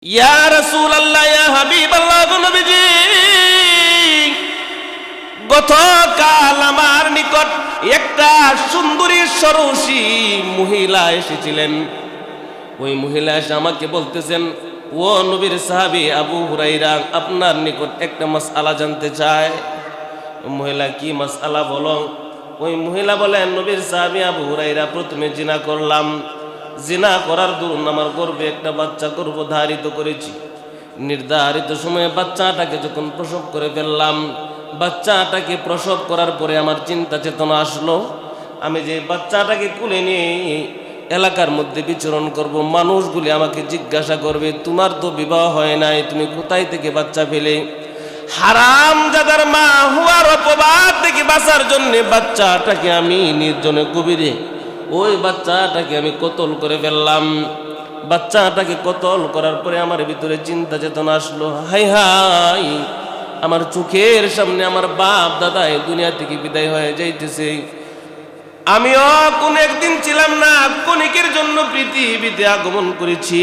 ইয়া রাসূলুল্লাহ, ইয়া হাবিবাল্লাহ, নবীজি, গতকাল আমার নিকট একটা সুন্দরী সরসী মহিলা এসেছিলেন। ওই মহিলা এসে আমাকে বলতেছেন, ও নবীর সাহাবী আবু হুরায়রা, আপনার নিকট একটা মাসআলা জানতে চায়। মহিলা, কি মাসআলা বলো? ওই মহিলা বলেন, নবীর সাহাবী আবু হুরায়রা, প্রথমে জিনা করলাম। জিনা করার দরুন আমার গর্ভে একটা বাচ্চা গর্ভধারিত করেছি। নির্ধারিত সময়ে বাচ্চাটাকে যখন প্রসব করে ফেললাম, বাচ্চাটাকে প্রসব করার পরে আমার চিন্তা চেতনা আসলো, আমি যে বাচ্চাটাকে কুলে নিয়ে এলাকার মধ্যে বিচরণ করব, মানুষগুলি আমাকে জিজ্ঞাসা করবে, তোমার তো বিবাহ হয় নাই, তুমি কোথায় থেকে বাচ্চা পেলে? হারামজাদার মা হওয়ার অপবাদ থেকে বাঁচার জন্য বাচ্চাটাকে আমি নির্জনে গভীরে ওই বাচ্চাটাকে আমি কতল করে ফেললাম। বাচ্চাটাকে কতল করার পরে আমার ভিতরে চিন্তা চেতনা আসলো, হাই হাই, আমার চোখের সামনে আমার বাপ দাদা এই দুনিয়া থেকে বিদায় হয়ে যাইতেছে। আমিও কোন একদিন ছিলাম না, ক্ষণিকের জন্য পৃথিবীতে আগমন করেছি।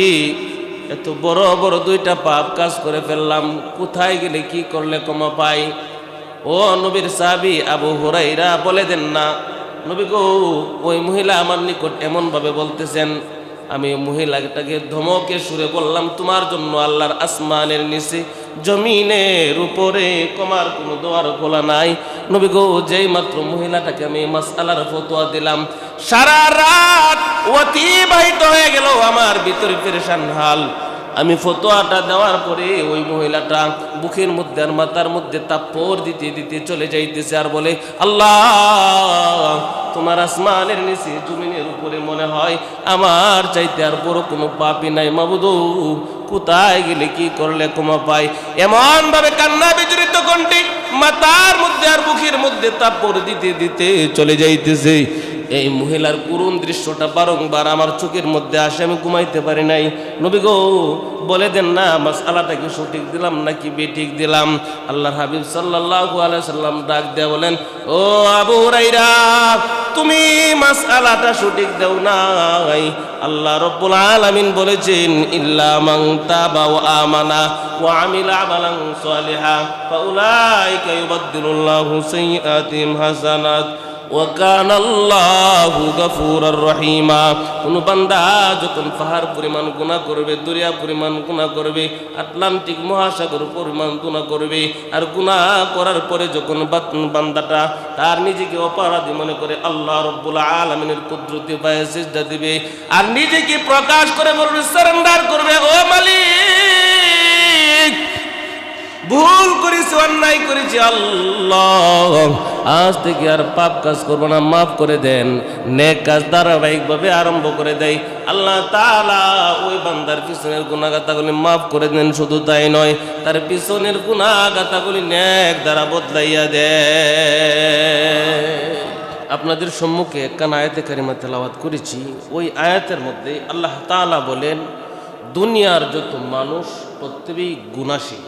এত বড় বড় দুইটা পাপ কাজ করে ফেললাম, কোথায় গেলে কি করলে ক্ষমা পাই? ও নবীর সাহাবী আবু হুরায়রা, বলে দেন না নবী গো। ওই মহিলা আমার নিকট এমন ভাবে বলতেছেন, আমি মহিলাটাকে ধমকে সুরে বললাম, তোমার জন্য আল্লাহর আসমানের নিচে জমিনের উপরে ক্ষমার কোনো দোয়ার খোলা নাই। নবী গো, যেই মাত্র মহিলাটাকে আমি মাসআলার ফতোয়া দিলাম, সারা রাত অতিবাহিত হয়ে গেল আমার ভিতরে পেরেশান হাল। আমি ফতোয়াটা দেওয়ার পরে ওই মহিলাটা বুকের মধ্যে আর মাথার মধ্যে তাপ্পড় দিতে দিতে চলে যাইতেছে আর বলে, আল্লাহ, তোমার আসমানের নিচে জমিনের উপরে মনে হয় আমার চাইতে আর বড় কোনো পাপই নাই। মাবুদ, কোথায় গেলে কি করলে ক্ষমা পাই? এমন ভাবে কান্না বিজড়িত কণ্ঠে মাথার মধ্যে আর বুকের মধ্যে তাপ্পড় দিতে দিতে চলে যাইতেছে। এই মহিলার করুণ দৃশ্যটা বারংবার আমার চোখের মধ্যে আসে, আমি ঘুমাইতে পারি নাই। নবী গো, বলে দেন না মাসআলাটা কি সঠিক দিলাম নাকি বেঠিক দিলাম? আল্লাহর হাবিব সাল্লাল্লাহু আলাইহি সাল্লাম ডাক দেয়া বলেন, ও আবু হুরায়রা, তুমি মাসআলাটা সঠিক দাও নাই। আল্লাহ রাব্বুল আলামিন বলেছেন, ইল্লা মান তাবা ওয়া আমানা ওয়া আমিলা আমালান সালিহা ফাউলাইকা ইউবাদদিলুল্লাহু সাইয়্যাতিহিম হাসানাত ওয়া কানা আল্লাহু গফুরার রহিমা। কোন বান্দা যখন পাহাড় পরিমাণ গুনাহ করবে, দরিয়া পরিমাণ গুনাহ করবে, আটলান্টিক মহাসাগর পরিমাণ গুনাহ করবে, আর গুনাহ করার পরে যখন বান্দাটা তার নিজেকে অপরাধী মনে করে আল্লাহ রাব্বুল আলামিনের কুদরতি পায়ে সিজদা দিবে আর নিজেকে প্রকাশ করে বলবে, সারেন্ডার করবে, ও মালিক, ভুল করেছি, অন্যায় করেছি, আল্লাহ আজ থেকে আর পাপ কাজ করবো না, মাফ করে দেন। নেক কাজ ধারাবাহিকভাবে আরম্ভ করে দেয়। আল্লাহ তাআলা ওই বান্দার পিছনের গুনাহগাতাগুলি মাফ করে দেন। শুধু তাই নয়, তার পিছনের গুনাহগাতাগুলি নেক দ্বারা বদলাইয়া দেয়। আপনাদের সম্মুখে একখান আয়াতে কারিমা তেলাওয়াত করেছি। ওই আয়াতের মধ্যে আল্লাহ তাআলা বলেন, দুনিয়ার যত মানুষ প্রত্যেকেই গুনাহশীল।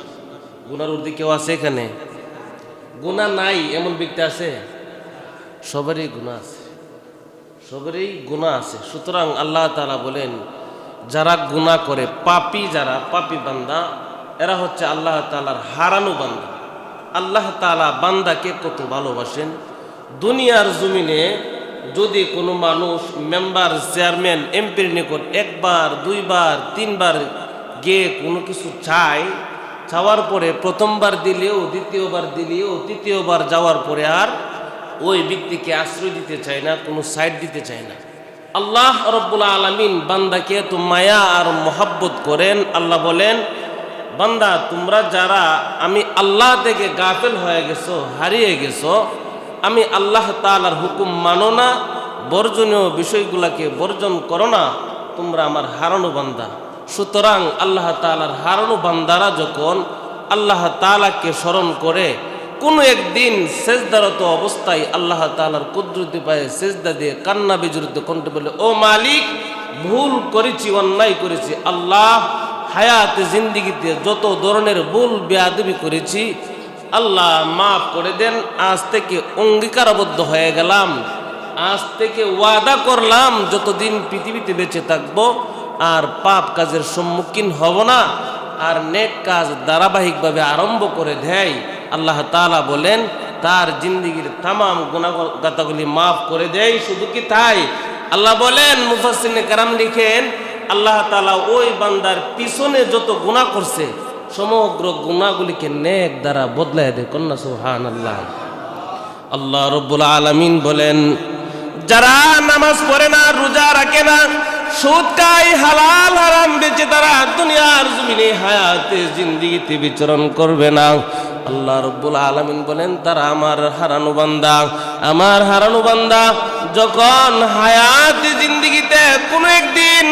গুনার ঊর্ধ্বে কেউ আছে এখানে? গুনাহ নাই এমন ব্যক্তি আছে? সবারই গুনাহ আছে, সবারই গুনাহ আছে। সুতরাং আল্লাহ তাআলা বলেন, যারা গুনাহ করে, পাপী, যারা পাপী বান্দা, এরা হচ্ছে আল্লাহ তাআলার হারানো বান্দা। আল্লাহ তাআলা বান্দাকে কত ভালোবাসেন। দুনিয়ার জমিনে যদি কোনো মানুষ মেম্বার, চেয়ারম্যান, এমপির নিকট একবার, দুইবার, তিনবার গিয়ে কোনো কিছু চায়, চাওয়ার পরে প্রথমবার দিলেও, দ্বিতীয়বার দিলেও, তৃতীয়বার যাওয়ার পরে আর ওই ব্যক্তিকে আশ্রয় দিতে চায় না, কোনো সাইড দিতে চায় না। আল্লাহ রাব্বুল আলামিন বান্দাকে এত মায়া আর মহব্বত করেন। আল্লাহ বলেন, বান্দা, তোমরা যারা আমি আল্লাহ থেকে গাফেল হয়ে গেছো, হারিয়ে গেছো, আমি আল্লাহ তাআলার হুকুম মানো না, বর্জনীয় বিষয়গুলোকে বর্জন করো না, তোমরা আমার হারানো বান্দা। সুতরাং আল্লাহ তাআলার হারানো বান্দারা যখন আল্লাহ তাআলাকে স্মরণ করে, কোনো একদিন সেজদারত অবস্থায় আল্লাহ তাআলার কুদরতি পায়ে সেজদা দিয়ে কান্না বিজড়িত কণ্ঠে বলে, ও মালিক, ভুল করেছি, অন্যায় করেছি, আল্লাহ হায়াতে জিন্দিগিতে যত ধরনের ভুল বেয়াদবি করেছি, আল্লাহ মাফ করে দেন। আজ থেকে অঙ্গীকারবদ্ধ হয়ে গেলাম, আজ থেকে ওয়াদা করলাম, যতদিন পৃথিবীতে বেঁচে থাকবো আর পাপ কাজের সম্মুখীন হব না, আর নেক কাজ ধারাবাহিকভাবে আরম্ভ করে দেয়, আল্লাহ তাআলা বলেন তার জিন্দেগীর তামাম গুনাহগাতাগুলি মাফ করে দেয়। শুধু কি তাই, আল্লাহ বলেন, মুফাসসিরিনে কেরাম লিখেন, আল্লাহ তাআলা ওই বান্দার পিছনে যত গুনাহ করছে সমগ্র গুনাহগুলিকে নেক দ্বারা বদলায় দেয়। কন্যা সুবহানাল্লাহ। আল্লাহ রাব্বুল আলামিন বলেন, যারা নামাজ পড়ে না, রোজা রাখে না, সুদ খায়, হালাল হারাম বেচে তারা দুনিয়ার জমিনে হায়াতে জিন্দেগিতে বিচরণ করবে না, আল্লাহ রাব্বুল আলামিন বলেন তারা আমার হারানো বান্দা। আমার হারানো বান্দা যখন হায়াতে জিন্দেগিতে কোনো একদিন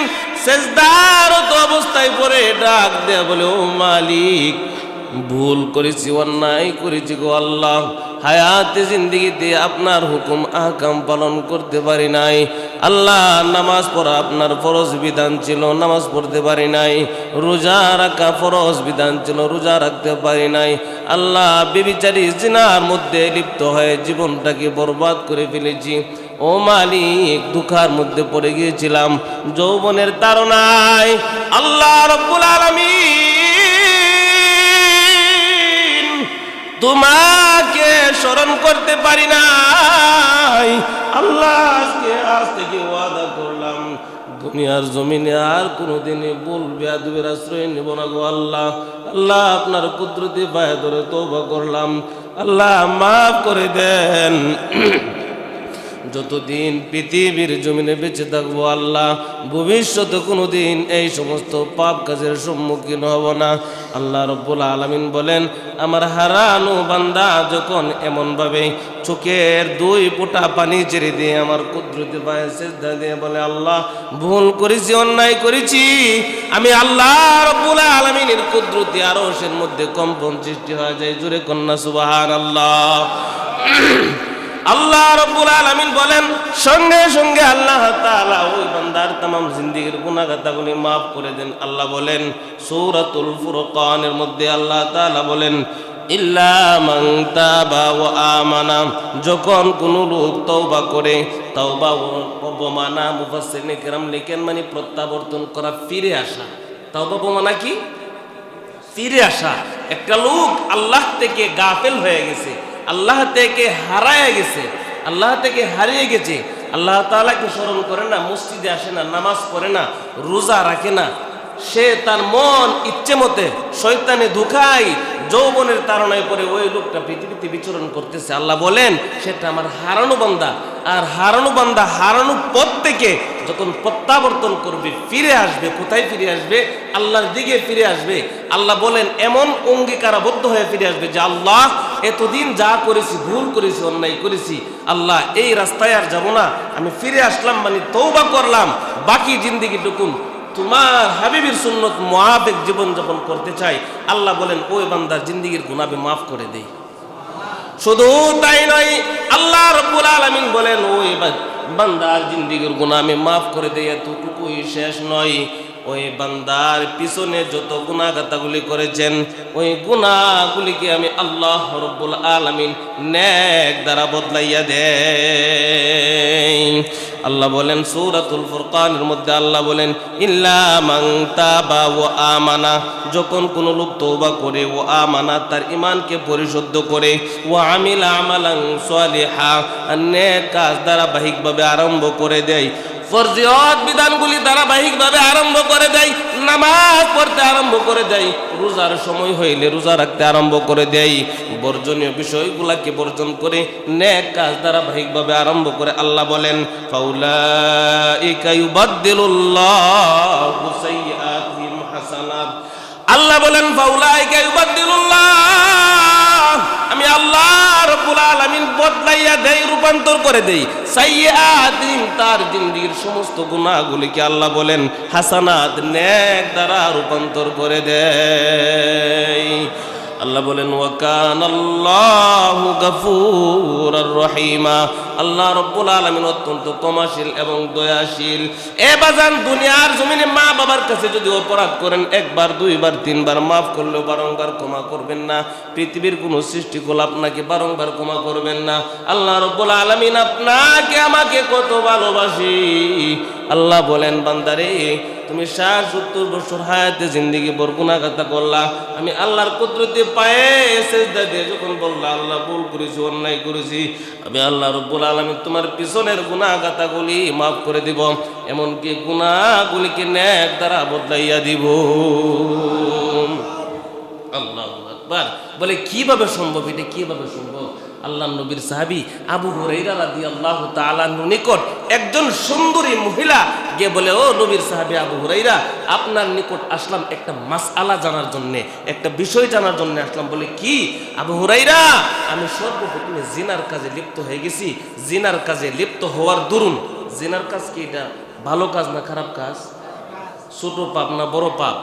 সেজদারত অবস্থায় পড়ে ডাক দেয়া বলে, ও মালিক, ভুল করেছি, অন্যায় করেছি গো আল্লাহ, হায়াতে জিন্দেগিতে আপনার হুকুম আহকাম পালন করতে পারি নাই, আল্লাহ নামাজ পড়া আপনার ফরজ বিধান ছিল, নামাজ পড়তে পারি নাই, রোজা রাখা ফরজ বিধান ছিল, রোজা রাখতে পারি নাই, আল্লাহ বেবিচারী জিনার মধ্যে লিপ্ত হয়ে জীবনটাকে বরবাদ করে ফেলেছি, ও মালিক দুঃখার মধ্যে পড়ে গিয়েছিলাম যৌবনের তাড়নায়, আল্লাহ রাব্বুল আলামিন তোমাকে স্মরণ করতে পারি নাই, আল্লাহ আজ থেকে ওয়াদা করলাম দুনিয়ার জমিনে আর কোনোদিন ভুল বেয়াদবির আশ্রয় নেব না গো আল্লাহ। আল্লাহ আপনার কুদরতি পায়ে ধরে তওবা করলাম, আল্লাহ মাফ করে দেন। যতদিন পৃথিবীর জমিনে বেঁচে থাকবো আল্লাহ ভবিষ্যতে কোনোদিন এই সমস্ত পাপ কাজের সম্মুখীন হব না। আল্লাহ রাব্বুল আলামিন বলেন, আমার হারানো বান্দা যখন এমনভাবে চোখের 2 ফোঁটা পানি ছেড়ে দিয়ে আমার কুদরতি পায়ে সিজদা দিয়ে বলে, আল্লাহ ভুল করেছি, অন্যায় করেছি, আমি আল্লাহ রাব্বুল আলামিনের কুদরতি আরশের মধ্যে কম্পন সৃষ্টি হয়ে যায়। জোরে কন্যা সুবহানাল্লাহ। আল্লাহ রাব্বুল আলামিন বলেন, সঙ্গে সঙ্গে আল্লাহ তাআলা ওই বান্দার तमाम জিন্দেগীর গুনাহগাতাগুলি maaf করে দেন। আল্লাহ বলেন সূরাতুল ফুরকানের মধ্যে আল্লাহ তাআলা বলেন, ইল্লা মান তাবা ওয়া আমানা, যখন কোন লোক তওবা করে, তওবা বমানা মুফাসসিরিনে কেরাম লিখেন মানে প্রত্যাবর্তন করা, ফিরে আসা। তওবা বমানা কি? ফিরে আসা। একটা লোক আল্লাহ থেকে গাফেল হয়ে গেছে, আল্লাহ থেকে হারায় গেছে, আল্লাহ থেকে হারিয়ে গেছে, আল্লাহ তাআলাকে স্মরণ করে না, মসজিদে আসে না, নামাজ পড়ে না, রোজা রাখে না, সে তার মন ইচ্ছে মতে শয়তানে ধোঁকায় যৌবনের তাড়নায় পড়ে ওই লোকটা পৃথিবীতে বিচরণ করতেছে। আল্লাহ বলেন সেটা আমার হারানো বান্দা। আর হারানো বান্দা হারানো পথ থেকে যখন প্রত্যাবর্তন করবে, ফিরে আসবে, কোথায় ফিরে আসবে? আল্লাহর দিকে ফিরে আসবে। আল্লাহ বলেন এমন অঙ্গীকারাবদ্ধ হয়ে ফিরে আসবে যে আল্লাহ এতদিন যা করেছি, ভুল করেছি, অন্যায় করেছি, আল্লাহ এই রাস্তায় আর যাব না, আমি ফিরে আসলাম, মানে তওবা করলাম, বাকি জিন্দেগিটুকুন তোমার হাবিবের সুন্নত মুআফিক জীবন যাপন করতে চাই। আল্লাহ বলেন ওই বান্দার জিন্দেগির গুনাহ আমি মাফ করে দেই। শুধু তাই নয়, আল্লাহ রাব্বুল আলামিন বলেন ওই বান্দার জিন্দেগির গুনাহ আমি মাফ করে দেই। এতটুকুই শেষ নয়, ওই বান্দার পিছনে যত গুনাহগাতাগুলি করেছেন ওই গুনাহগুলিকে আমি আল্লাহ রাব্বুল আলামিন নেক দ্বারা বদলাইয়া দেই। আল্লাহ বলেন সূরাতুল ফুরকানের মধ্যে আল্লাহ বলেন, ইল্লা মান তাবা ওয়া আমানা, যখন কোন লোক তওবা করে, ও আমানা তার ঈমানকে পরিশুদ্ধ করে, ওয়া আমিলা আমালান সালিহা নেক কাজ ধারাবাহিকভাবে আরম্ভ করে দেয়, ফরজিয়ত বিধানগুলি ধারাবাহিকভাবে আরম্ভ করে দেয়, নামাজ পড়তে আরম্ভ করে দেয়, রোজার সময় হইলে রোজা রাখতে আরম্ভ করে দেয়, বর্জনীয় বিষয়গুলোকে বর্জন করে নেক কাজ ধারাবাহিকভাবে আরম্ভ করে, আল্লাহ বলেন ফাউলাইকা ইউবাদদিলুল্লাহু সাইয়্যাতিহিম হাসানাত। আল্লাহ বলেন ফাউলাইকা ইউবাদদিলুল্লাহ, আমি আল্লাহ রাব্বুল আলামিন বদলাইয়া দেই, রূপান্তর করে দেই, সাইয়্যাতিহিম তার জিন্দেগীর সমস্ত গুনাহগুলিকে আল্লাহ বলেন হাসানাত নেক দ্বারা রূপান্তর করে দেই। আল্লাহ বলেন ওয়া কানাল্লাহু গফুরুর রহিমা, আল্লাহ রাব্বুল আলামিন অত্যন্ত ক্ষমাশীল এবং দয়াশীল। এ বাজান, দুনিয়ার জমিনে মা বাবার কাছে যদি অপরাধ করেন একবার, দুইবার, তিনবার, মাফ করলেও বারংবার ক্ষমা করবেন না। পৃথিবীর কোনো সৃষ্টিকুল আপনাকে বারংবার ক্ষমা করবেন না। আল্লাহ রাব্বুল আলামিন আপনাকে আমাকে কত ভালোবাসি। আল্লাহ বলেন, বান্দারে তুমি 70 বছর হায়াতে জিন্দেগি ভর গুনাহগাতা করলা, আমি আল্লাহর কুদরতে পায়ে সেজদা দিয়ে যখন বললা আল্লাহ ভুল করেছি, অন্যায় করেছি, আমি আল্লাহ রাব্বুল আলামিন তোমার পিছনের গুনাহগাতাগুলি মাফ করে দিব, এমনকি গুনাহগুলিকে নেক দ্বারা বদলাইয়া দিব। আল্লাহু আকবার। বলে কিভাবে সম্ভব? এটা কিভাবে সম্ভব? আল্লাহ নবীর সাহাবী আবু হুরায়রা রাদিয়াল্লাহু তাআলা নিকট একজন সুন্দরী মহিলা গিয়ে বলে, ও নবীর সাহাবী আবু হুরায়রা, আপনার নিকট আসলাম একটা মাসআলা জানার জন্য, একটা বিষয় জানার জন্য আসলাম। বলে কি? আবু হুরায়রা, আমি সর্বপ্রথমে জিনার কাজে লিপ্ত হয়ে গেছি। জিনার কাজে লিপ্ত হওয়ার দরুন, জিনার কাজ কি এটা ভালো কাজ না খারাপ কাজ? ছোট পাপ না বড় পাপ?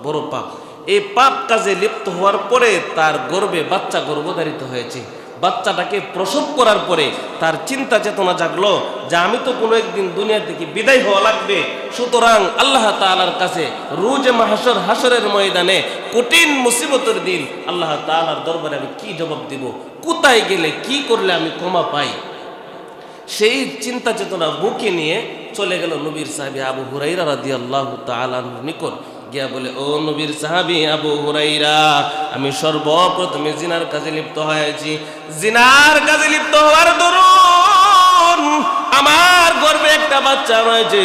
বড় পাপ। এই পাপ কাজে লিপ্ত হওয়ার পরে তার গর্ভে বাচ্চা গর্ভধারিত হয়েছে। বাচ্চাটাকে প্রসব করার পরে তার চিন্তা চেতনা জাগলো যে আমি তো কোনো একদিন দুনিয়া থেকে বিদায় হওয়া লাগবে, সুতরাং আল্লাহ তাআলার কাছে রোজে মাহশর, হাসরের ময়দানে কঠিন মুসিবতের দিন আল্লাহ তাআলার দরবারে আমি কি জবাব দিব, কোথায় গেলে কি করলে আমি ক্ষমা পাই, সেই চিন্তা চেতনা বুকে নিয়ে চলে গেল নবীর সাহাবী আবু হুরায়রা রাদিয়াল্লাহু তাআলা নিকট গিয়া বলে, ও নবীর সাহাবী আবু হুরায়রা, আমি সর্বপ্রথমে জিনার কাজে লিপ্ত হয়েছি। জিনার কাজে লিপ্ত হওয়ার দরুন আমার গর্ভে একটা বাচ্চা রয়েছে।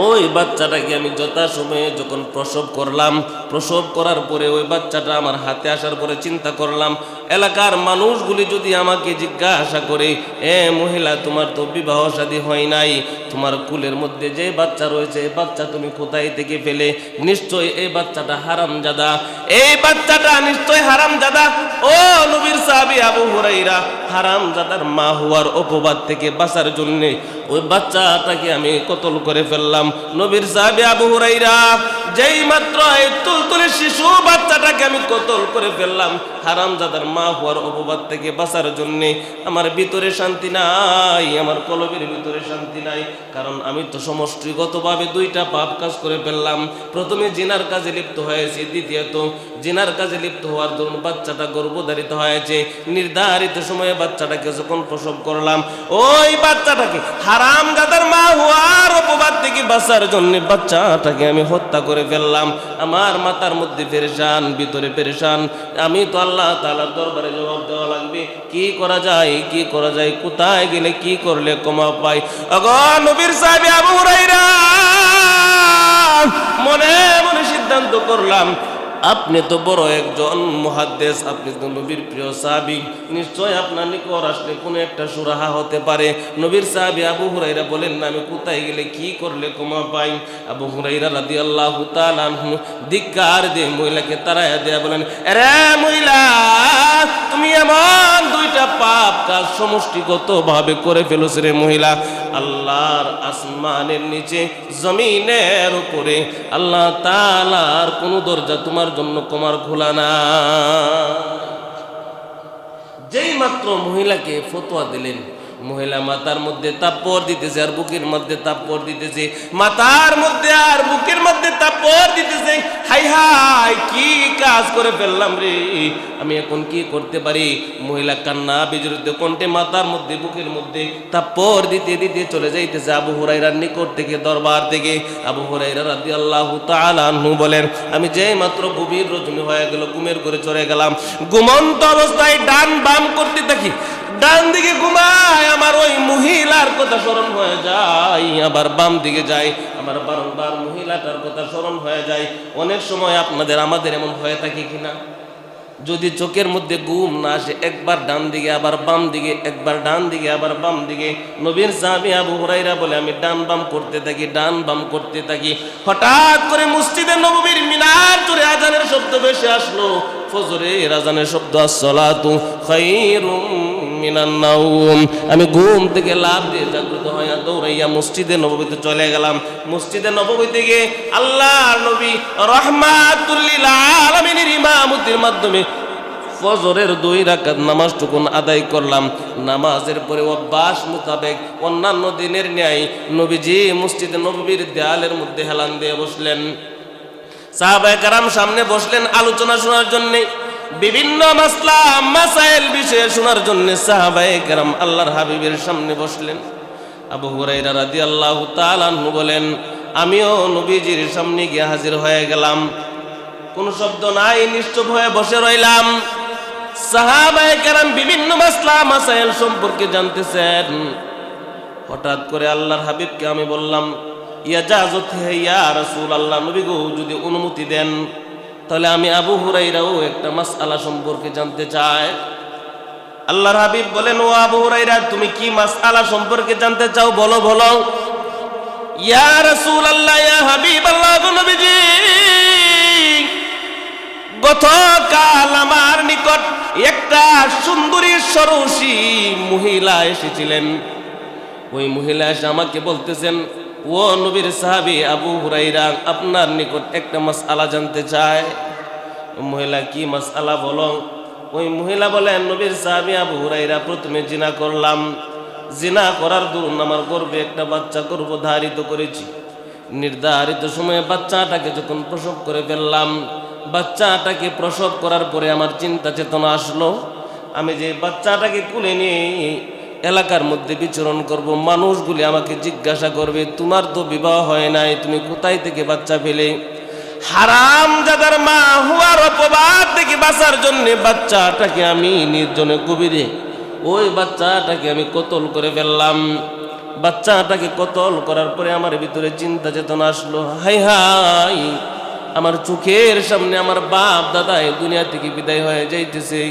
ওই বাচ্চাটাকে আমি যথাসময়ে যখন প্রসব করলাম, প্রসব করার পরে ওই বাচ্চাটা আমার হাতে আসার পরে চিন্তা করলাম, এলাকার মানুষগুলি যদি আমাকে জিজ্ঞাসা করে, এ মহিলা, তোমার তো বিবাহ শাদী হয় নাই, তোমার কুলের মধ্যে যে বাচ্চা রয়েছে এই বাচ্চা তুমি কোথায় থেকে পেলে? নিশ্চয় এই বাচ্চাটা হারামজাদা, এই বাচ্চাটা নিশ্চয় হারামজাদা। ও নবীর সাহাবী আবু হুরায়রা, হারামজাদার মা হওয়ার অপবাদ থেকে বাঁচার জন্য ওই বাচ্চাটাকে আমি কতল করে ফেললাম। নবীর সাহাবী আবু হুরায়রা, যেই মাত্র এই তুলতুলে শিশু বাচ্চাটাকে আমি কতল করে ফেললাম, হারামজাদার মা হওয়ার অপবাদ থেকে বাঁচার জন্য আমার ভিতরে শান্তি নাই, আমার কলবের ভিতরে শান্তি নাই। কারণ আমি তো সমষ্টিগতভাবে দুইটা পাপ কাজ করে ফেললাম। প্রথমে জিনার কাজে লিপ্ত হয়েছি, দ্বিতীয়ত জিনার কাজে লিপ্ত হওয়ার জন্য বাচ্চাটা গর্ভধারিত হয়েছে। নির্ধারিত সময়ে বাচ্চাটাকে যখন প্রসব করলাম, ওই বাচ্চাটাকে হারামজাদার মা হওয়ার অপবাদ থেকে বাঁচার জন্য বাচ্চাটাকে আমি হত্যা করে ফেললাম। আমার মাথার মধ্যে পেরেশান, ভিতরে পেরেশান। আমি তো আল্লাহ তাআলার দরবারে জবাব দেওয়া লাগবে, কি করা যায়, কি করা যায়, কোথায় গেলে কি করলে ক্ষমা পাই? ওগো নবীর সাহাবী আবু হুরায়রা, মনে মনে সিদ্ধান্ত করলাম, আপনি তো বড় একজন মুহাদ্দিস, আপনি তো নবীর প্রিয় সাহাবী, নিশ্চয় আপনার নিকট আসলে কোনো একটা সুরাহা হতে পারে। নবীর সাহাবী আবু হুরায়রা বলেন না, আমি কোথায় গেলে কি করলে ক্ষমা পাই? আবু হুরায়রা রাদিয়াল্লাহু তাআলা আনহু ধিক্কার দিয়ে মহিলাকে তাড়াইয়া দিয়ে বলেন, আরে মহিলা, তুমি এমন দুইটা পাপ কাজ সমষ্টিগতভাবে করে ফেলেছ রে মহিলা। আল্লাহর আসমানের নিচে, জমিনের উপরে আল্লাহ তাআলার কোন দরজা তোমার জন্য ক্ষমার খোলা না। যেই মাত্র মহিলাকে ফতোয়া দিলেন, মহিলা মাথার মধ্যে তাপ্পর দিতেছে আর বুকের মধ্যে তাপ্পর দিতেছে, মাথার মধ্যে আর বুকের মধ্যে তাপ্পর দিতেছে। হাই হাই, কি কাজ করে ফেললাম রে, আমি এখন কি করতে পারি? মহিলা কান্না বিজড়িত কণ্ঠে মাথার মধ্যে বুকের মধ্যে তাপ্পর দিতে দিতে চলে যাইতেছে আবু হুরায়রার নিকট থেকে, দরবার থেকে। আবু হুরায়রা রাদিয়াল্লাহু তাআলা আনহু বলেন, আমি যেই মাত্র গভীর রজনী হয়ে গেল, ঘুমের ঘরে চলে গেলাম, ঘুমন্ত অবস্থায় ডান বাম করতে থাকি। ডান দিকে ঘুমায়, আমার ওই মহিলার কথা স্মরণ হয়ে যায়, আবার বাম দিকে যাই, আমার বারংবার মহিলাটার কথা স্মরণ হয়ে যায়। অনেক সময় আপনাদের আমাদের এমন হয়ে থাকে কিনা? যদি চোখের মধ্যে ঘুম না আসে, একবার ডান দিকে আবার বাম দিকে, একবার ডান দিকে আবার বাম দিকে। নবীর সাহাবী আবু হুরায়রা বলে, আমি ডান বাম করতে থাকি, ডান বাম করতে থাকি। হঠাৎ করে মসজিদে নববীর মিনার জুড়ে আজানের শব্দ ভেসে আসলো, ফজরের আজানের শব্দ, আসসালাতু খায়রুম মিনান নাওম। আমি ঘুম থেকে লাফ দিয়ে জাগ্রত হইয়া দৌড়াইয়া মসজিদে নববীতে চলে গেলাম। মসজিদে নববী থেকে আল্লাহর নবী রাহমাতুল লিল আলামিনের ইমামতির মাধ্যমে ফজরের 2 রাকাত নামাজটুকুন আদায় করলাম। নামাজের পরে অভ্যাস মোতাবেক অন্যান্য দিনের ন্যায় নবীজি মসজিদে নববীর দেয়ালের মধ্যে হেলান দিয়ে বসলেন। সাহাবায়ে কেরাম সামনে বসলেন আলোচনা শোনার জন্য, বিভিন্ন মাসলা মাসাইল বিষয়ে শোনার জন্য সাহাবায়ে কেরাম আল্লাহর হাবিবের সামনে বসলেন। আবু হুরায়রা রাদিয়াল্লাহু তাআলা আনহু বলেন, আমিও নবীজির সামনে গিয়ে হাজির হয়ে গেলাম। কোনো শব্দ নাই, নিশ্চুপ হয়ে বসে রইলাম। সাহাবায়ে কেরাম বিভিন্ন মাসলা মাসাইল সম্পর্কে জানতেছেন। হঠাৎ করে আল্লাহর হাবিবকে আমি বললাম, ইয়াজাজত হে ইয়া রাসূলুল্লাহ, নবী গো যদি অনুমতি দেন তাহলে আমি আবু হুরায়রাও একটা মাসআলা সম্পর্কে জানতে চাই। আল্লাহর হাবিব বলেন, ও আবু হুরায়রা, তুমি কি মাসআলা সম্পর্কে জানতে চাও, বলো বলো। ইয়া রাসূলুল্লাহ, ইয়া হাবিবাল্লাহ, নবীজি গতকাল আমার নিকট একটা সুন্দরী সরসী মহিলা এসেছিলেন। ওই মহিলা এসে আমাকে বলতেছেন, ও নবীর সাহাবী আবু হুরায়রা, আপনার নিকট একটা মাসআলা জানতে চায়। মহিলা, কি মাসআলা বলো। ওই মহিলা বলেন, নবীর সাহাবী আবু হুরায়রা, প্রথমে জিনা করলাম। জিনা করার দরুন আমার গর্ভে একটা বাচ্চা গর্ভধারিত করেছি। নির্ধারিত সময়ে বাচ্চাটাকে যখন প্রসব করে ফেললাম, বাচ্চাটাকে প্রসব করার পরে আমার চিন্তা চেতনা আসলো, আমি যে বাচ্চাটাকে কুলে নিয়ে এলাকার মধ্যে বিচরণ করব, মানুষগুলি আমাকে জিজ্ঞাসা করবে, তোমার তো বিবাহ হয় নাই, তুমি কোথায় থেকে বাচ্চা পেলে। হারাম জাদার মা হওয়ার অপবাদ থেকে বাঁচার জন্য বাচ্চাটাকে আমি নির্জনে গভীরে ওই বাচ্চাটাকে আমি কতল করে ফেললাম। বাচ্চাটাকে কতল করার পরে আমার ভিতরে চিন্তা চেতনা আসলো, হাই হাই, আমার চোখের সামনে আমার বাপ দাদা এই দুনিয়া থেকে বিদায় হয়ে যাইতেছে।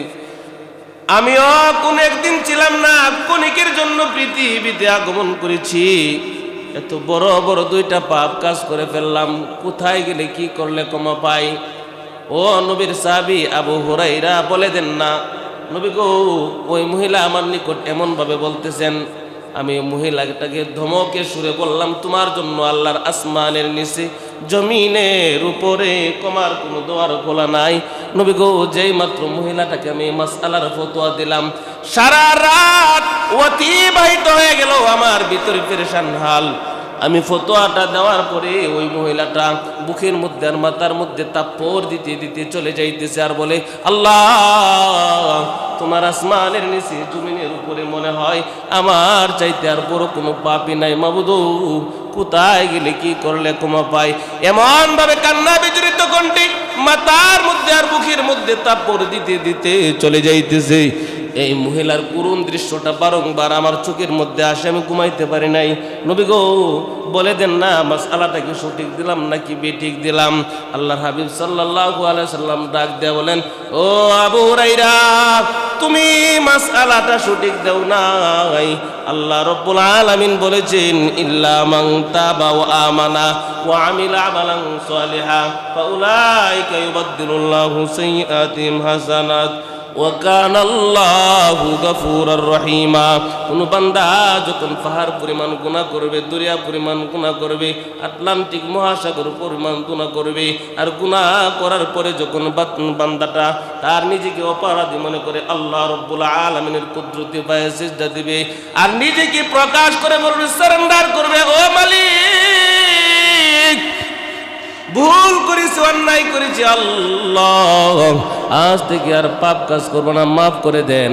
আমিও কোন একদিন ছিলাম না, ক্ষণিকের জন্য পৃথিবীতে আগমন করেছি। এত বড় বড় 2টা পাপ কাজ করে ফেললাম, কোথায় গেলে কি করলে ক্ষমা পাই। ও নবীর সাহাবী আবু হুরায়রা, বলে দেন না। নবী গো, ওই মহিলা আমার নিকট এমন ভাবে বলতেছেন, আমি মহিলাটাকে ধমকে সুরে বললাম, তোমার জন্য আল্লাহর আসমানের নিচে জমিনের উপরে কমার কোনো দোয়ার খোলা নাই। নবী গো, যেই মাত্র মহিলাটাকে আমি মাসআলার ফতোয়া দিলাম, সারা রাত অতিবাহিত হয়ে গেল আমার ভিতরে পেরেশান হাল। আমি ফতোয়াটা দেওয়ার পরে ওই মহিলাটা বুকের মধ্যে আর মাথার মধ্যে তাপ্পড় দিতে দিতে চলে যাইতেছে আর বলে, আল্লাহ, তোমার আসমানের নিচে জমিনের উপরে মনে হয় আমার চাইতে আর বড় কোনো পাপই নাই। মাবুদ, কোথায় গেলে কি করলে ক্ষমা পাই। এমন ভাবে কান্না বিজড়িত কণ্ঠে মাথার মধ্যে আর বুকের মধ্যে তাপ্পড় দিতে দিতে চলে যাইতেছে। এই মহিলার করুণ দৃশ্যটা বারংবার আমার চোখের মধ্যে আসে, আমি ঘুমাইতে পারি নাই। নবী গো, বলে দেন না, মাসআলাটা কি সঠিক দিলাম নাকি বেঠিক দিলাম। আল্লাহর হাবিব সাল্লাল্লাহু আলাইহি সাল্লাম ডাক দেয়া বলেন, ও আবু হুরায়রা, তুমি মাসআলাটা সঠিক দাও নাই। আল্লাহ রাব্বুল আলামিন বলেছেন, ইল্লা মান তাবা ওয়া আমানা ওয়া আমিলা আমালান সালিহা ফাউলাইকা ইউবাদদিলুল্লাহু সাইয়্যাতিহিম হাসানাত ওয়া কানা আল্লাহু গফুরার রহিমা। কোন বান্দা যখন পাহাড় পরিমাণ গুনাহ করবে, দরিয়া পরিমাণ গুনাহ করবে, আটলান্টিক মহাসাগর পরিমাণ গুনাহ করবে, আর গুনাহ করার পরে যখন বান্দাটা তার নিজেকে অপরাধী মনে করে আল্লাহ রাব্বুল আলামিনের কুদরতি পায়ে সিজদা দিবে আর নিজেকে প্রকাশ করে বলবে, সারেন্ডার করবে, ও মালিক, ভুল করেছি, অন্যায় করেছি, আল্লাহ আজ থেকে আর পাপ কাজ করবো না, মাফ করে দেন।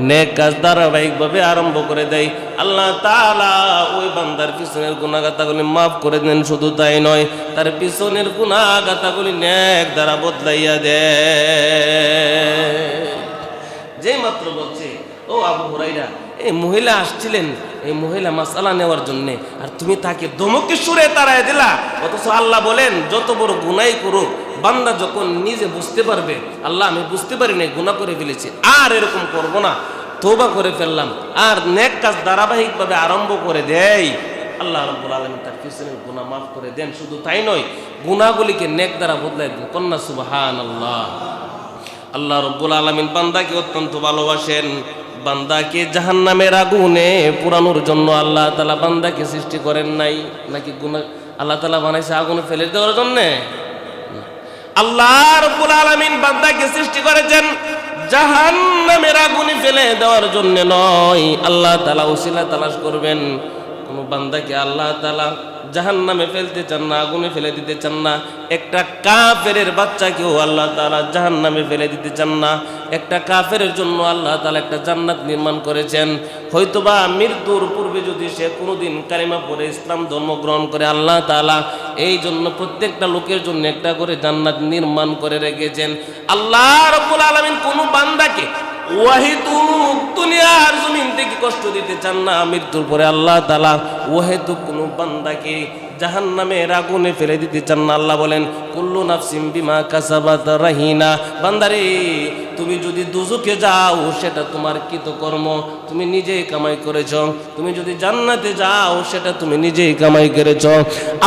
নেক কাজ ধারাবাহিকভাবে আরম্ভ করে দেয়। আল্লাহ তাআলা ওই বান্দার পিছনের গুনাহগাতাগুলি মাফ করে দেন। শুধু তাই নয়, তার পিছনের গুনাহগাতাগুলি নেক দ্বারা বদলাইয়া দেয়। যেই মাত্র বলছে, ও আবু হুরায়রা, এই মহিলা আসছিলেন এই মহিলা মাসআলা নেওয়ার জন্যে, আর তুমি তাকে ধমকে সুরে তাড়ায় দিলা। অথচ আল্লাহ বলেন, যত বড় গুনাহই করুক, বান্দা যখন নিজে বুঝতে পারবে, আল্লাহ আমি বুঝতে পারি নাই, গুনাহ করে ফেলেছি, আর এরকম করব না, তওবা করে ফেললাম, আর নেক কাজ ধারাবাহিকভাবে আরম্ভ করে দেয়, আল্লাহ রাব্বুল আলামিন তার পিছনের গুনাহ মাফ করে দেন। শুধু তাই নয়, গুনাহগুলিকে নেক দ্বারা বদলায় দেন। কন্যা সুবহানাল্লাহ। আল্লাহ রাব্বুল আলামিন বান্দাকে অত্যন্ত ভালোবাসেন। বান্দাকে জাহান্নামের আগুনে পোড়ানোর জন্য আল্লাহ তাআলা বান্দাকে সৃষ্টি করেন নাই, নাকি গুনাহ আল্লাহ তাআলা বানাইছে আগুনে ফেলে দেওয়ার জন্য? আল্লাহ রাব্বুল আলামিন বান্দাকে সৃষ্টি করেছেন জাহান্নামের আগুনে ফেলে দেওয়ার জন্য নয়। আল্লাহ তাআলা ওসিলা তালাশ করবেন। কোন বান্দাকে আল্লাহ তাআলা জাহান্নামে ফেলতে চান না, আগুনে ফেলে দিতে চান না। একটা কাফেরের বাচ্চাকেও আল্লাহ তাআলা জাহান্নামে ফেলে দিতে চান না। একটা কাফেরের জন্য আল্লাহ তাআলা একটা জান্নাত নির্মাণ করেছেন। হয়তোবা মৃত্যুর পূর্বে যদি সে কোনোদিন কালিমা পড়ে ইসলাম ধর্ম গ্রহণ করে, আল্লাহ তাআলা এই জন্য প্রত্যেকটা লোকের জন্য একটা করে জান্নাত নির্মাণ করে রেখেছেন। আল্লাহ রাব্বুল আলামিন কোন বান্দাকে ওয়াহিদুক দুনিয়ার জমিন থেকে কষ্ট দিতে চান না। মৃত্যুর পরে আল্লাহ তাআলা ওয়াহিদুক কোন বান্দাকে জাহান্নামের আগুনে ফেলে দিতে চান না। আল্লাহ বলেন কুল্লু নাফসিন বিমা কাসাবাত রাহিনা। বান্দারে তুমি যদি দুজকে যাও সেটা তোমার কৃতকর্ম, তুমি নিজেই কামাই করেছ। তুমি যদি জান্নাতে যাও সেটা তুমি নিজেই কামাই করেছ।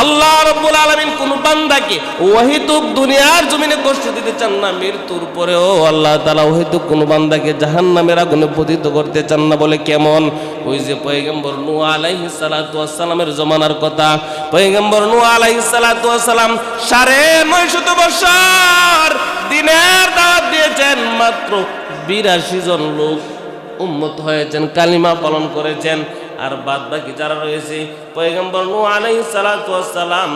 আল্লাহ রাব্বুল আলামিন কোন বান্দাকে ওয়াহিদুক দুনিয়ার জমিনে কষ্ট দিতে চান না। মৃত্যুর পরেও আল্লাহ তাআলা ওয়াহিদুক কোন বান্দাকে জাহান্নামের আগুনে পতিত করতে চান না। বলে কেমন? ওই যে পয়গম্বর নূহ আলাইহিস সালাতু ওয়াস সালামের জমানার কথা। পয়গম্বর নূহ আলাইহিস সালাতু ওয়াস সালাম ৯৫০ বছর দিনের দাওয়াত দিয়েছেন। মাত্র ৮২ জন লোক উম্মত হয়েছেন, কালিমা পালন করেছেন। আর বাদ বাকি যারা রয়েছে, পয়গম্বর নূহ আলাইহিস সালাতু ওয়াস সালাম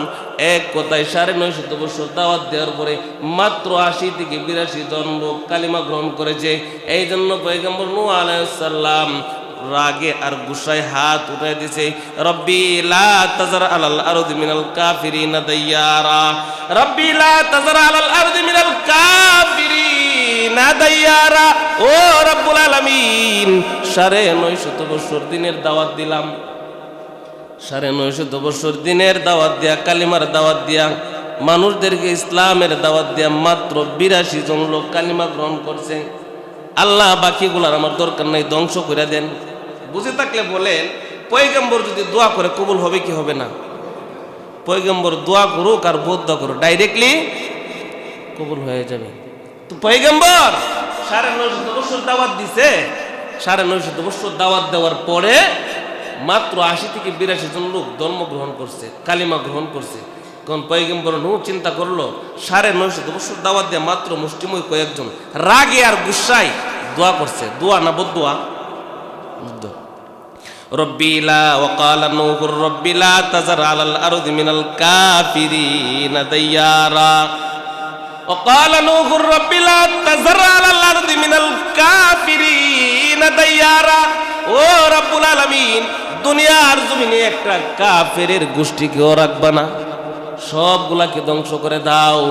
এক কথায় ৯৫০ বছর দাওয়াত দেওয়ার পরে মাত্র ৮০ থেকে ৮২ জন লোক কালিমা গ্রহণ করেছে। এই জন্য পয়গম্বর নূহ আলাইহিস সালাম রাগে আর গুসায় হাত উঠাই দিছে, রব্বি লা তাজার আলাল আরদি মিনাল কাফিরিনা দাইয়ারা, রব্বি লা তাজার আলাল আরদি মিনাল কাফিরিনা দাইয়ারা। ও রব্বুল আলামিন, ৯৫০ বছর দিনের দাওয়াত দিলাম, ৯৫০ বছর দিনের দাওয়াত দিয়া, কালিমার দাওয়াত দিয়া, মানুষদেরকে ইসলামের দাওয়াত দিয়া মাত্র ৮২ জন লোক কালিমা গ্রহণ করছে। আল্লাহ বাকিগুলার আমার দরকার নাই, ধ্বংস করে দেন। বুঝে থাকলে বলেন, পয়গম্বর যদি দোয়া করে কবুল হবে কি হবে না? পয়গম্বর দোয়া করুক আর বদদোয়া করুক, ডাইরেক্টলি কবুল হয়ে যাবে। তো পয়গম্বর ৯৫০ বছর দাওয়াত দিছে। ৯৫০ বছর দাওয়াত দেওয়ার পরে মাত্র ৮০ থেকে ৮২ জন লোক ধর্ম গ্রহণ করছে, কালিমা গ্রহণ করছে। কোন পয়গম্বর নূহ চিন্তা করলো ৯৫০ বছর দাওয়াত দিয়ে মাত্র মুষ্টিময় কয়েকজন রাগে আর গুসায় দোয়া করছে। দোয়া না বদদোয়া? রব্বি লা ওয়াকালা নূহুর রব্বি লা তাজার আলাল আরদি মিনাল কাফিরিনা দাইয়ারা, ওয়াকালা নূহুর রব্বি লা তাজার আলাল আরদি মিনাল কাফিরিনা দাইয়ারা। ও রব্বুল আলামিন, দুনিয়ার জমিনে একটা কাফেরের গোষ্ঠীকেও রাখবা না, সবগুলাকে ধ্বংস করে দাও।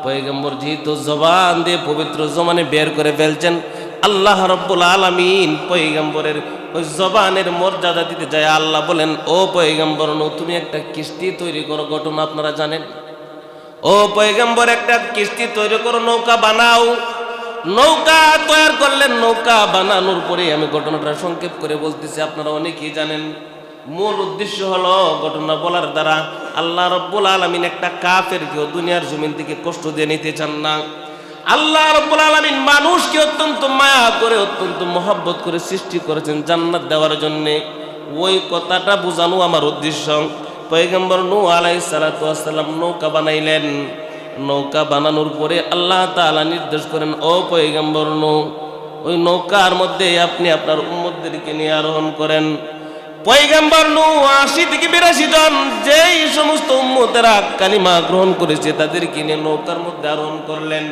পয়গম্বর যেহেতু জবান দিয়ে পবিত্র জবানে বের করে ফেলছেন, আল্লাহ রাব্বুল আলামিন পয়গম্বরের ওই জবানের মর্যাদা দিতে যায়। আল্লাহ বলেন, ও পয়গম্বর নূহ, তুমি একটা কিস্তি তৈরি করো। ঘটনা আপনারা জানেন। ও পয়গম্বর, একটা কিস্তি তৈরি করো, নৌকা বানাও। নৌকা তৈরি করলেন। নৌকা বানানোর পরে আমি ঘটনাটা সংক্ষেপ করে বলতেছি, আপনারা অনেকেই জানেন। মূল উদ্দেশ্য হলো ঘটনা বলার দ্বারা আল্লাহ রাব্বুল আলামিন একটা কাফেরকেও দুনিয়ার জমিন থেকে কষ্ট দিয়ে নিতে চান না। আল্লাহ রাব্বুল আলামিন মানুষকে অত্যন্ত মায়া করে, অত্যন্ত মহব্বত করে সৃষ্টি করেছেন জান্নাত দেওয়ার জন্য। ওই কথাটা বোঝানো আমার উদ্দেশ্য। পয়গম্বর নূহ আলাইহিস সালাতু ওয়াস সালাম নৌকা বানাইলেন। নৌকা বানানোর পরে আল্লাহ তাআলা নির্দেশ করেন, ও পয়গম্বর নূহ, ওই নৌকার মধ্যে আপনি আপনার উম্মতদেরকে নিয়ে আরোহণ করেন। পয়গম্বর নূহ ৮০ থেকে ৮২ জন যেই সমস্ত উম্মতেরা কালিমা গ্রহণ করেছে তাদেরকে নিয়ে নৌকার মধ্যে আরোহণ করলেন।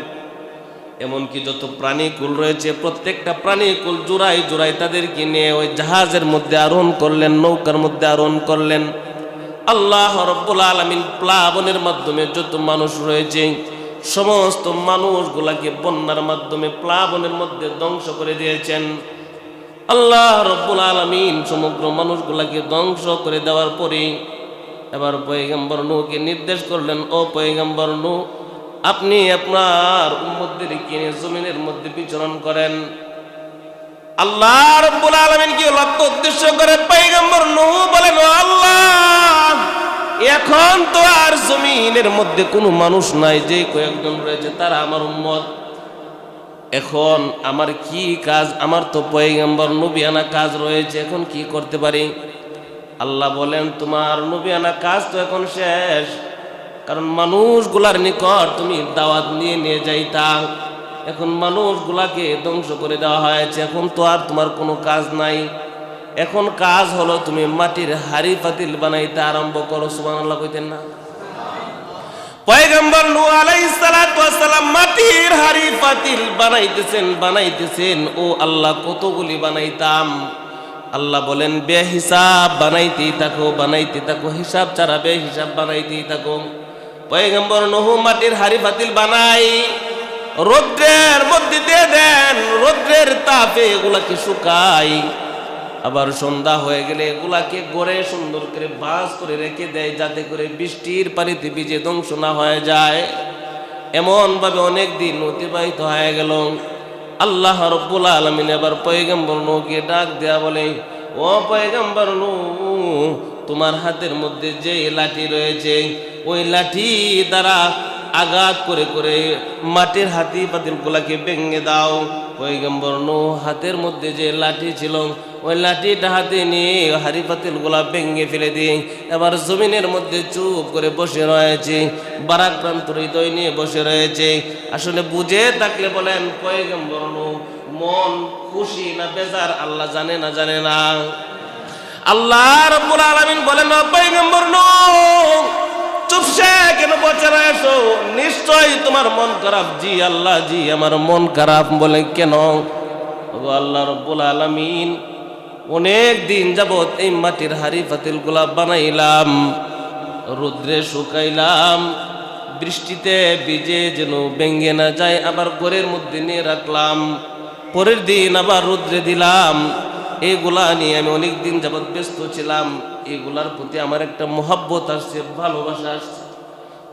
এমনকি যত প্রাণীকুল রয়েছে প্রত্যেকটা প্রাণীকুল জোড়ায় জোড়ায় তাদেরকে নিয়ে ওই জাহাজের মধ্যে আরোহণ করলেন, নৌকার মধ্যে আরোহণ করলেন। আল্লাহ রাব্বুল আলামিন প্লাবনের মাধ্যমে যত মানুষ রয়েছে সমস্ত মানুষগুলাকে বন্যার মাধ্যমে প্লাবনের মধ্যে ধ্বংস করে দিয়েছেন। আল্লাহ রাব্বুল আলামিন সমগ্র মানুষগুলাকে ধ্বংস করে দেওয়ার পরে এবার পয়গম্বর নূহকে নির্দেশ করলেন, ও পয়গম্বর নূহ, আপনি আপনার উম্মতদেরকে নিয়ে জমিনের মধ্যে বিচরণ করেন। আল্লাহ রাব্বুল আলামিন কি লক্ষ্য উদ্দেশ্য করে পয়গম্বর নূহ বলেন, ও আল্লাহ, এখন তো আর জমিনের মধ্যে কোনো মানুষ নাই, যে কয়েকজন রয়েছে তারা আমার উম্মত। এখন আমার কি কাজ? আমার তো পয়গম্বর নবিয়ানা কাজ রয়েছে, এখন কি করতে পারি? আল্লাহ বলেন, তোমার নবিয়ানা কাজ তো এখন শেষ, কারণ মানুষগুলার নিকট তুমি দাওয়াত নিয়ে যাইতা। এখন মানুষগুলাকে ধ্বংস করে দেওয়া হয়েছে। এখন তো আর তোমার কোনো কাজ নাই, এখন কাজ হলো তুমি মাটির হাড়ি পাতিল বানাইতে আরম্ভ করো। সুবহানাল্লাহ কইতেন না? পয়গম্বর নূহ আলাইহিস সালাতু ওয়াস সালাম মাটির হাড়ি পাতিল বানাইতেছেন। ও আল্লাহ, কতগুলি বানাইতাম। আল্লাহ বলেন বেহিসাব বানাইতেই থাকো, হিসাব ছাড়া বেহিসাব বানাইতেই থাকো। পয়গম্বর নূহ মাটির হাড়ি পাতিল বানাই, রৌদ্রের মধ্যে দিয়ে দেন, রৌদ্রের তাপে এগুলাকে শুকাই। আবার সন্ধ্যা হয়ে গেলে এগুলাকে গড়ে সুন্দর করে ভাঁজ করে রেখে দেয়, যাতে করে বৃষ্টির পানিতে ভিজে ধ্বংস না হয়ে যায়। এমন ভাবে অনেক দিন অতিবাহিত হয়ে গেল। আল্লাহ রাব্বুল আলামিন এবার পয়গম্বর নূহকে ডাক দেয়া বলে, ও পয়গম্বর নূহ, তোমার হাতের মধ্যে যে লাঠি রয়েছে, ওই লাঠি দ্বারা আঘাত করে করে মাটির হাতি পাতিল গুলাকে ভেঙে দাও। পয়গম্বর নূহ হাতের মধ্যে যে লাঠি ছিল, ওই লাঠিটা হাতে নিয়ে হাড়ি পাতিল গুলা ভেঙে ফেলে দিয়ে এবার জমিনের মধ্যে চুপ করে বসে রয়েছে, বারাক্রান্ত হৃদয় নিয়ে বসে রয়েছে। আসলে বুঝে থাকলে বলেন পয়গম্বর নূহ মন খুশি না বেজার আল্লাহ জানে না? আল্লাহ রাব্বুল আলামিন বলেন, পয়গম্বর নূহ চুপসে কেন বসে রয়েছো? নিশ্চয়ই তোমার মন খারাপ। জি আল্লাহ, জি আমার মন খারাপ। বলে কেন? আল্লাহ রাব্বুল আলামিন, অনেক দিন যাবত এই মাটির হাড়ি পাতিল গুলা বানাইলাম, রৌদ্রে শুকাইলাম, বৃষ্টিতে ভিজে যেন ভেঙে না যায়, আবার ঘরের মধ্যে নিয়ে রাখলাম, পরের দিন আবার রৌদ্রে দিলাম। এগুলা নিয়ে আমি অনেক দিন যাবত ব্যস্ত ছিলাম। এগুলার প্রতি আমার একটা মোহাব্বত আসছে, ভালোবাসা আসছে।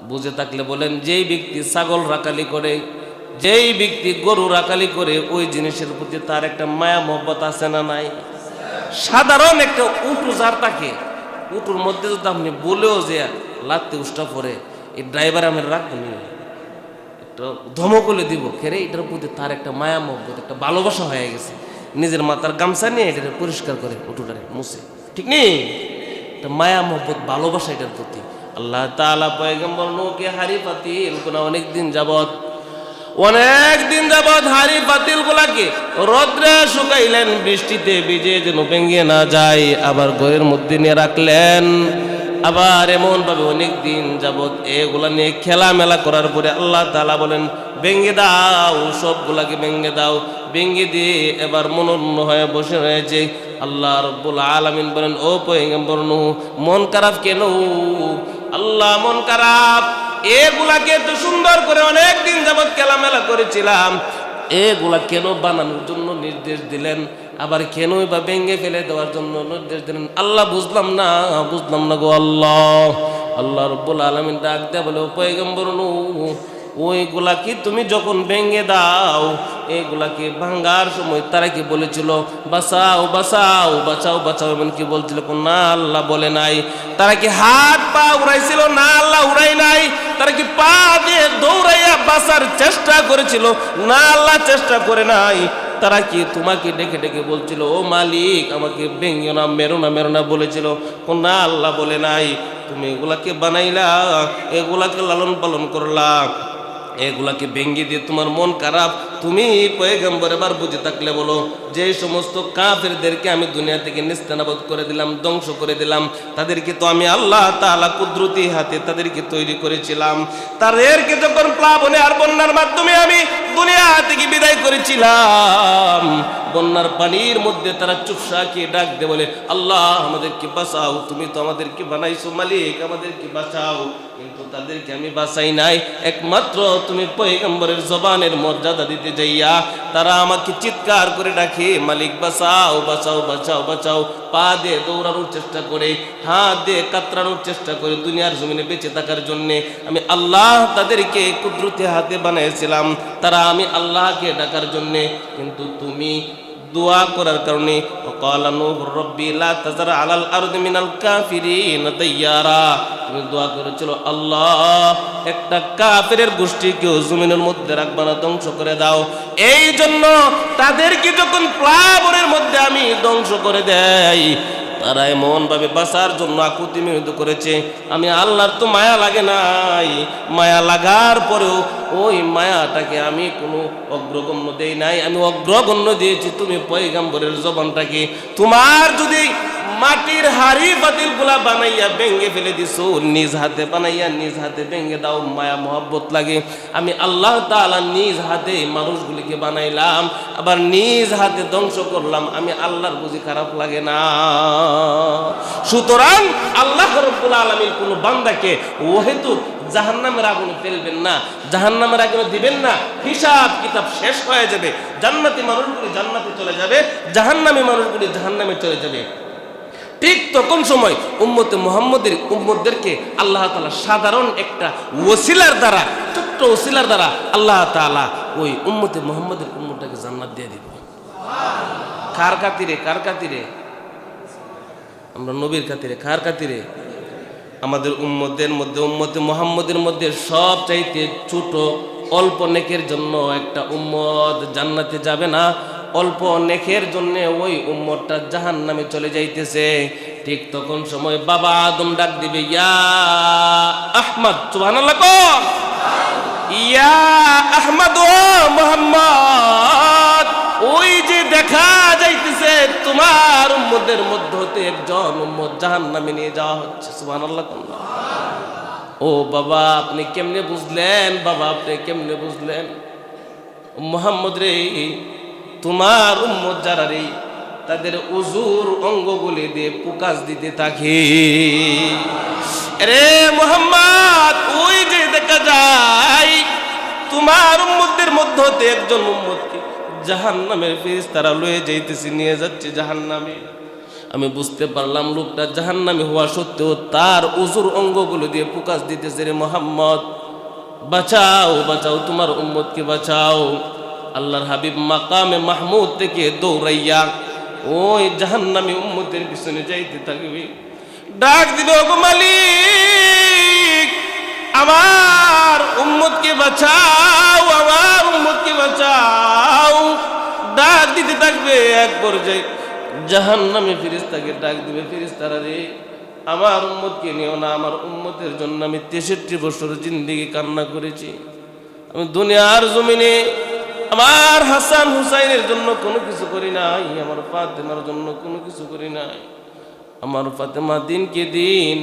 বুঝে থাকলে বলেন, যেই ব্যক্তি ছাগল রাখালি করে, যেই ব্যক্তি গরু রাখালি করে, ওই জিনিসের প্রতি তার একটা মায়া মোহব্বত আছে না নাই? সাধারণ একটা উটু যার থাকে, উটুর মধ্যে যদি আপনি বলেও যে লাত্তি উষ্টা পরে, এই ড্রাইভার আমি রাখবেন, একটা ধমকলে দিব, খেরে এটার প্রতি তার একটা মায়া মোহব্বত, একটা ভালোবাসা হয়ে গেছে। নিজের মাথার গামছা নিয়ে এটা পরিষ্কার করে উটুটারে মুছে, ঠিক নেই? একটা মায়া মোহব্বত, ভালোবাসা এটার প্রতি। আল্লাহ তাআলা পয়গম্বর নূহকে হাড়ি পাতিল গুলা অনেক দিন যাবত হাড়ি পাতিল গুলাকে রৌদ্রে শুকাইলেন, বৃষ্টিতে ভিজে যেন ভেঙে না যায়, আবার ঘরের মধ্যে নিয়ে রাখলেন। আবার এমন ভাবে অনেক দিন যাবত এগুলা নিয়ে খেলামেলা করার পরে আল্লাহ তাআলা বলেন, ভেঙে দাও, সবগুলাকে ভেঙে দাও। ভেঙে দিয়ে এবার মনন্য হয়ে বসে রয়েছে। আল্লাহ রাব্বুল আলামিন বলেন, ও পয়গম্বর নূহ, মন খারাপ কেন? আল্লাহ, মন খারাপ, এগুলাকে তো সুন্দর করে অনেক দিন যাবত খেলামেলা করেছিলাম, এগুলা কেন বানানোর জন্য নির্দেশ দিলেন, আবার কেনই বা ভেঙে ফেলে দেওয়ার জন্য নির্দেশ দিলেন? আল্লাহ বুঝলাম না গো আল্লাহ। আল্লাহ রাব্বুল আলামিন ডাক দেয়া বলে, ও পয়গম্বর নূহ, ওইগুলাকে তুমি যখন ভেঙে দাও, এগুলাকে ভাঙ্গার সময় তারা কি বলেছিল? বাঁচাও বাঁচাও বাঁচাও বাঁচাও, এমন কি বলছিল? না, আল্লাহ বলে নাই। তারা কি হাত পা উড়াইছিল? না, আল্লাহ উড়াই নাই। তারা কি পা দিয়ে দৌড়াইয়া বাঁচার চেষ্টা করেছিল? না, আল্লাহ চেষ্টা করে নাই। তারা কি তোমাকে ডেকে ডেকে বলছিল, ও মালিক আমাকে ভেঙিও না, মেরো না বলেছিল? না, আল্লাহ বলে নাই। তুমি এগুলাকে বানাইলা, এগুলাকে লালন পালন করলা, এগুলাকে ভেঙে দিয়ে তোমার মন খারাপ। তুমি পয়গম্বর এবার বুঝে থাকলে বলো, যে সমস্ত কাফেরদেরকে আমি দুনিয়া থেকে নিস্তানাবুদ করে দিলাম, ধ্বংস করে দিলাম, তাদেরকে তো আমি আল্লাহ তাআলা কুদরতি হাতে তাদেরকে তৈরি করেছিলাম। তাদেরকে যখন প্লাবনে আর বন্যার মাধ্যমে আমি দুনিয়া থেকে বিদায় করেছিলাম, বন্যার পানির মধ্যে তারা চুপসা খেয়ে ডাক দে বলে, আল্লাহ আমাদেরকে বাঁচাও, তুমি তো আমাদেরকে বানাইছো, মালিক আমাদেরকে বাঁচাও। কিন্তু তাদেরকে আমি বাঁচাই নাই, একমাত্র তুমি পয়গম্বরের জবানের মর্যাদা দিতে যাইয়া তারা আমাকে চিৎকার করে ডাকে, মালিক বাঁচাও বাঁচাও বাঁচাও বাঁচাও। পা দিয়ে দৌড়ানোর চেষ্টা করে, হাত দিয়ে কাতরানোর চেষ্টা করে দুনিয়ার জমিনে বেঁচে থাকার জন্যে আমি আল্লাহ তাদেরকে কুদরতি হাতে বানিয়েছিলাম, তারা আমি আল্লাহকে ডাকার জন্যে। কিন্তু তুমি দোয়া করার কারণে, ওয়াকালা নূহ রব্বি লা তাযার আলাল আরদি মিনাল কাফিরিন দাইয়ারা, তুমি দোয়া করেছিল, আল্লাহ একটা কাফেরের গোষ্ঠীকেও জমিনের মধ্যে রাখবা না, ধ্বংস করে দাও। এই জন্য তাদেরকে যখন প্লাবনের মধ্যে আমি ধ্বংস করে দেই, তারা এমন ভাবে বাঁচার জন্য আকুতি মিনতি করেছে, আমি আল্লাহর তো মায়া লাগে নাই, মায়া লাগার পরেও ওই মায়াটাকে আমি কোনো অগ্রগণ্য দেই নাই, আমি অগ্রগণ্য দিয়েছি তুমি পয়গম্বরের জবানটাকে। তোমার যদি মাটির হাড়ি পাতিল গুলা বানাইয়া ভেঙ্গে ফেলে দিছো, নিজ হাতে বানাইয়া নিজ হাতে ভেঙ্গে দাও, মায়া মোহাব্বত লাগে। আমি আল্লাহ তাআলা নিজ হাতে মানুষগুলিকে বানাইলাম, আবার নিজ হাতে ধ্বংস করলাম, আমি আল্লাহর বুঝি খারাপ লাগে না? সুতরাং আল্লাহ রাব্বুল আলামিন কোন বান্দাকে ওহেতু জাহান্নামের আগুনে ফেলবেন না, জাহান্নামের আগুনে দিবেন না। হিসাব কিতাব শেষ হয়ে যাবে, জান্নাতি মানুষগুলি জান্নাতে চলে যাবে, জাহান্নামী মানুষগুলি জাহান্নামে চলে যাবে। ঠিক তখন সময় উম্মতে মুহাম্মদের উম্মতদেরকে আল্লাহ তাআলা সাধারণ একটা ওসিলার দ্বারা, ছোট্ট ওসিলার দ্বারা আল্লাহ তাআলা ওই উম্মতে মুহাম্মদের উম্মতটাকে জান্নাত দিয়ে দিব। কার খাতিরে? কার খাতিরে? আমরা নবীর খাতিরে। কার খাতিরে? আমাদের উম্মতের মধ্যে, উম্মতে মুহাম্মদের মধ্যে সবচাইতে ছোট অল্প নেকের জন্য একটা উম্মত জান্নাতে যাবে না, অল্প নেকের জন্য ওই উম্মতটা জাহান্নামে চলে যাইতেছে। ঠিক তখন সময় বাবা আদম ডাক দিবে, ইয়া আহমদ, সুবহানাল্লাহ কোন, ইয়া আহমদ ও মুহাম্মদ, ওই যে দেখা যাইতেছে তোমার উম্মতের মধ্যে হতে একজন উম্মত জাহান্নামে নিয়ে যাওয়া হচ্ছে। সুবহানাল্লাহ কোন। ও বাবা আপনি কেমনে বুঝলেন? বাবা আপনি কেমনে বুঝলেন? মুহাম্মদ রে, তোমার উম্মত যারা রে, তাদের উজুর অঙ্গগুলি দিয়ে পুকাস দিতে থাকে। রে মুহাম্মদ, ওই যে দেখা যায় তোমার উম্মতের মধ্যে হতে একজন উম্মতকে জাহান্নামের ফেরেশতারা লয়ে যাইতেছে, নিয়ে যাচ্ছে জাহান্নামে। আমি বুঝতে পারলাম লোকটা জাহান্নামে হওয়া সত্ত্বেও তার উজুর অঙ্গগুলো দিয়ে পুকাস দিতেছে। রে মুহাম্মদ, বাঁচাও বাঁচাও, তোমার উম্মতকে বাঁচাও। আল্লাহর হাবিব মাকামে মাহমুদ থেকে দৌড়াইয়া ওই জাহান্নামী উম্মতের পিছনে যাইতে থাকবে, ডাক দিবে, ওগো মালিক আমার উম্মতকে বাঁচাও, আমার উম্মতকে বাঁচাও। ডাক দিতে থাকবে, এক পর্যায়ে জাহান্নামী ফেরেশতাকে ডাক দিবে, ফেরেশতারা রে, আমার উম্মতকে নিও না, আমার উম্মতের জন্য আমি 63 বছর জিন্দেগি কান্না করেছি। আমি দুনিয়ার জমিনে আমার হাসান হুসাইনের জন্য কোনো কিছু করি নাই, আমার ফাতেমার জন্য কোনো কিছু করি নাই। আমার ফাতেমা দিনকে দিন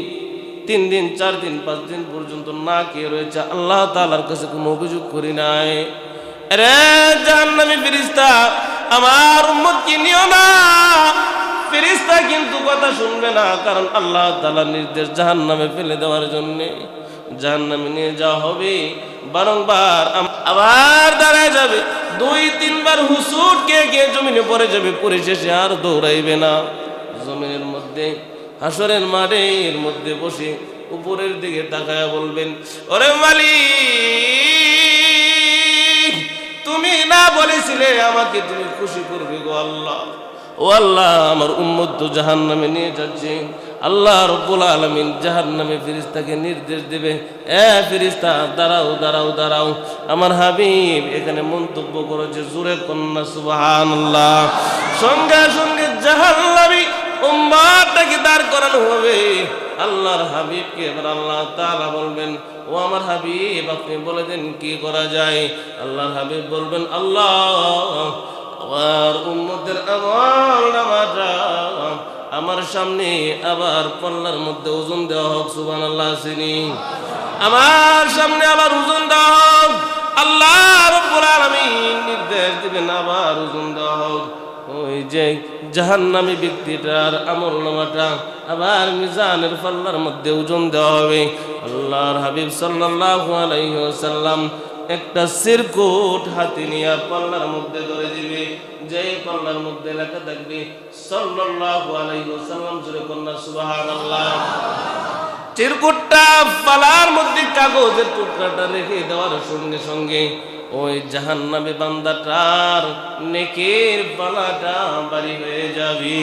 3 দিন 4 দিন 5 দিন পর্যন্ত না খেয়ে রয়েছে, আল্লাহ তাআলার কাছে কোনো অভিযোগ করি নাই। আরে জাহান্নামী ফেরেশতা, আমার উম্মতকে নিও না। ফেরেশতা কিন্তু কথা শুনবে না, কারণ আল্লাহ তাআলার নির্দেশ জাহান্নামে ফেলে দেওয়ার জন্য। জাহান্নামে নিয়ে যাওয়া হবে, বারংবার আবার দাঁড়ায় যাবে, 2-3 বার হুসুট কে কে জমিনে পড়ে যাবে, পরিশেষে আর দৌড়াইবে না। জমিনের মধ্যে হাসরের মাঠের মধ্যে বসে উপরের দিকে তাকায়া বলবেন, ওরে মালিক, তুমি না বলেছিলে আমাকে তুমি খুশি করবে গো আল্লাহ। ও আল্লাহ, আমার উম্মত তো জাহান্নামে নিয়ে যাচ্ছে। আল্লাহ রাব্বুল আলামিন জাহান্নামে ফেরেশতাকে নির্দেশ দেবে, এ ফেরেশতা দাঁড়াও দাঁড়াও দাঁড়াও, আমার হাবিব এখানে মন্তব্য করেছে, জোরে কন্যা সুবহানাল্লাহ। সঙ্গে সঙ্গে জাহান্নামী উম্মতটাকে দাঁড় করানো হবে। আল্লাহর হাবিবকে এবার আল্লাহ তাআলা বলবেন, ও আমার হাবিব আপনি বলে দেন কি করা যায়। আল্লাহর হাবিব বলবেন, আল্লাহ আমার উম্মতের আমল নামাটা আমার সামনে আবার পাল্লার মধ্যে ওজন দেওয়া হোক। সুবহানাল্লাহ আসেনি? আমার সামনে আবার ওজন দেওয়া হোক। আল্লাহ রাব্বুল আলামিন নির্দেশ দিবেন আবার ওজন দেওয়া হোক। ওই যে জাহান্নামী ব্যক্তিটার আমল নামাটা আবার মিজানের পাল্লার মধ্যে ওজন দেওয়া হবে। আল্লাহর হাবিব সাল্লাল্লাহু আলাইহি ওয়াসাল্লাম একটা সিরকুট হাতে নিয়ে পাল্লার মধ্যে ধরে দিবে, যে পাল্লার মধ্যে লেখা থাকবে সাল্লাল্লাহু আলাইহি ওয়াসাল্লাম, জোরে কন্যা সুবহানাল্লাহ। সিরকুটটা পাল্লার মধ্যে কাগজের টুকরাটা রেখে দেওয়ার সঙ্গে সঙ্গে ওই জাহান্নামী বান্দাটার নেকের পাল্লাটা ভারী হয়ে যাবে।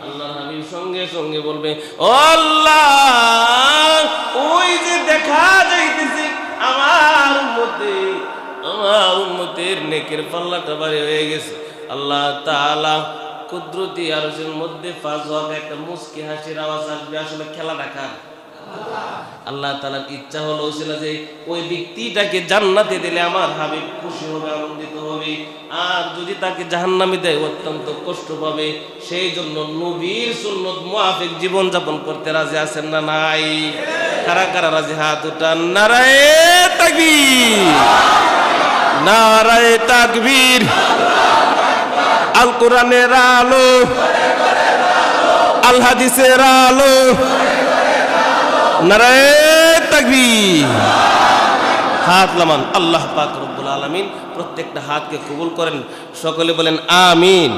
আল্লাহর হাবিব সঙ্গে সঙ্গে বলবে, ও আল্লাহ, ওই যে দেখা যাইতেছে আমার উম্মতের নেকের পাল্লাটা ভারী হয়ে গেছে। আল্লাহ তাআলা কুদরতি আরশের মধ্যে ফাজ হওয়া একটা মুস্কি হাসির আওয়াজ আসবে। আসলে খেলা দেখা আল্লাহ তাআলার ইচ্ছা হলো ছিল যে ওই ব্যক্তিটাকে জান্নাতে দিলে আমার হাবিব খুশি হবে, আনন্দিত হবে, আর যদি তাকে জাহান্নামে দেয় অত্যন্ত কষ্ট পাবে। সেই জন্য নবীর সুন্নত মুআফিক জীবন যাপন করতে রাজি আছেন না নাই? কারা কারা রাজি হাত উঠান। নারায়ে তাকবীর, নারায়ে তাকবীর। আল কোরআনের আলো, আল হাদিসের আলো, নারায়ে তাকবীর। হাত লামান। আল্লাহ পাক রব্বুল আলামিন প্রত্যেকটা হাতকে কবুল করেন। সকলে বলেন আমিন।